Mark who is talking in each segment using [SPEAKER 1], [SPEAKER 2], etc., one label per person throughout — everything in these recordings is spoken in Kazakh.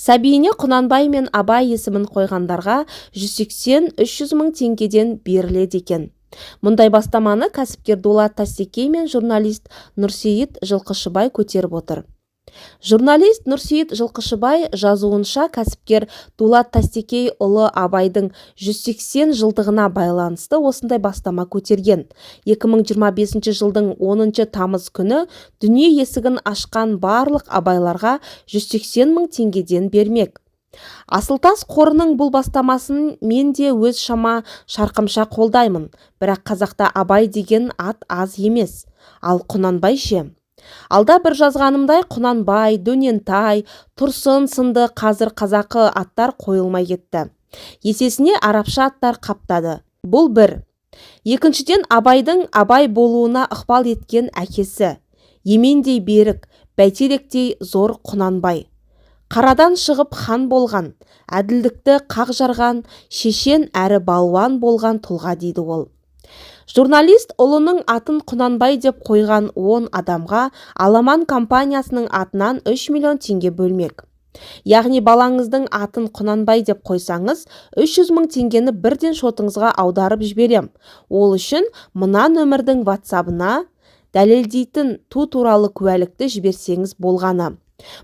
[SPEAKER 1] Сәбиіне Құнанбай мен Абай есімін қойғандарға 180-300 мың теңгеден беріледі екен. Мұндай бастаманы кәсіпкер Дулат Тастекей мен журналист Нұрсейіт Жылқышыбай көтеріп отыр. Журналист Нұрсейіт Жылқышыбай жазуынша, кәсіпкер Дулат Тастекей ұлы Абайдың 180 жылдығына байланысты осындай бастама көтерген. 2025 жылдың 10 тамыз күні дүние есігін ашқан барлық Абайларға 180 мың теңгеден бермек. Асылтас қорының бұл бастамасын мен де өз шама шарқымша қолдаймын, бірақ қазақта Абай деген ат аз емес. Ал Құнанбай ше? Алда бір жазғанымдай Құнанбай, Дөнентай, Тұрсын сынды қазір қазақы аттар қойылмай кетті. Есесіне арабша аттар қаптады. Бұл бір. Екіншіден, Абайдың Абай болуына ықпал еткен әкесі. Емендей берік, бәйтеректей зор Құнанбай. Қарадан шығып хан болған, әділдікті қақ жарған, шешен әрі балуан болған тұлға дейді ол. Журналист ұлының атын Құнанбай деп қойған 10 адамға Аламан компаниясының атынан 3 миллион теңге бөлмек. Яғни балаңыздың атын Құнанбай деп қойсаңыз, 300 мың теңгені бірден шотыңызға аударып жіберем. Ол үшін мына нөмірдің WhatsApp-ына дәлелдейтін ту туралы куәлікті жіберсеңіз болғаны.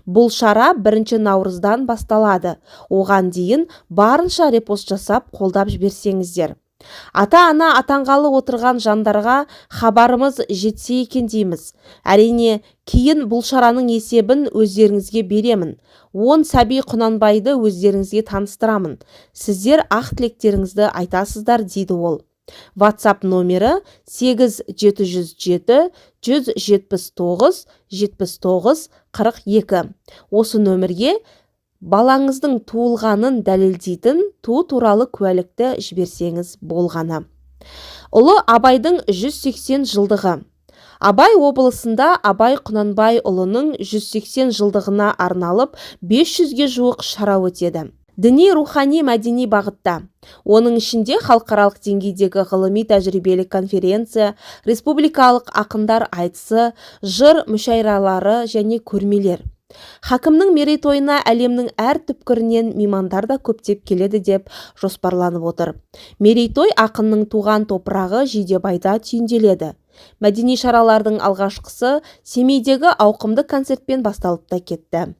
[SPEAKER 1] Бұл шара 1 наурыздан басталады. Оған дейін барынша репост жасап қолдап жіберсеңіздер. Ата-ана атанғалы отырған жандарға хабарымыз жетсе екен дейміз. Әрине, кейін бұл шараның есебін өздеріңізге беремін. 10 сәби Құнанбайды өздеріңізге таныстырамын. Сіздер ақ тілектеріңізді айтасыздар дейді ол. WhatsApp номері 8707 179 79 42. Осы нөмірге балаңыздың туылғанын дәлелдейтін ту туралы куәлікті жіберсеңіз болғаны. Ұлы Абайдың 180 жылдығы. Абай облысында Абай Құнанбай ұлының 180 жылдығына арналып 500-ге жуық шара өтеді. Діни, рухани, мәдени бағытта. Оның ішінде халықаралық деңгейдегі ғылыми тәжірибелік конференция, республикалық ақындар айтысы, жыр мүшәйралары және көрмелер. Хакімнің мерейтойына әлемнің әр түпкірінен меймандар да көптеп келеді деп жоспарланып отыр. Мерейтой ақынның туған топырағы Жидебайда түйінделеді. Мәдени шаралардың алғашқысы Семейдегі ауқымды концертпен басталып та кетті.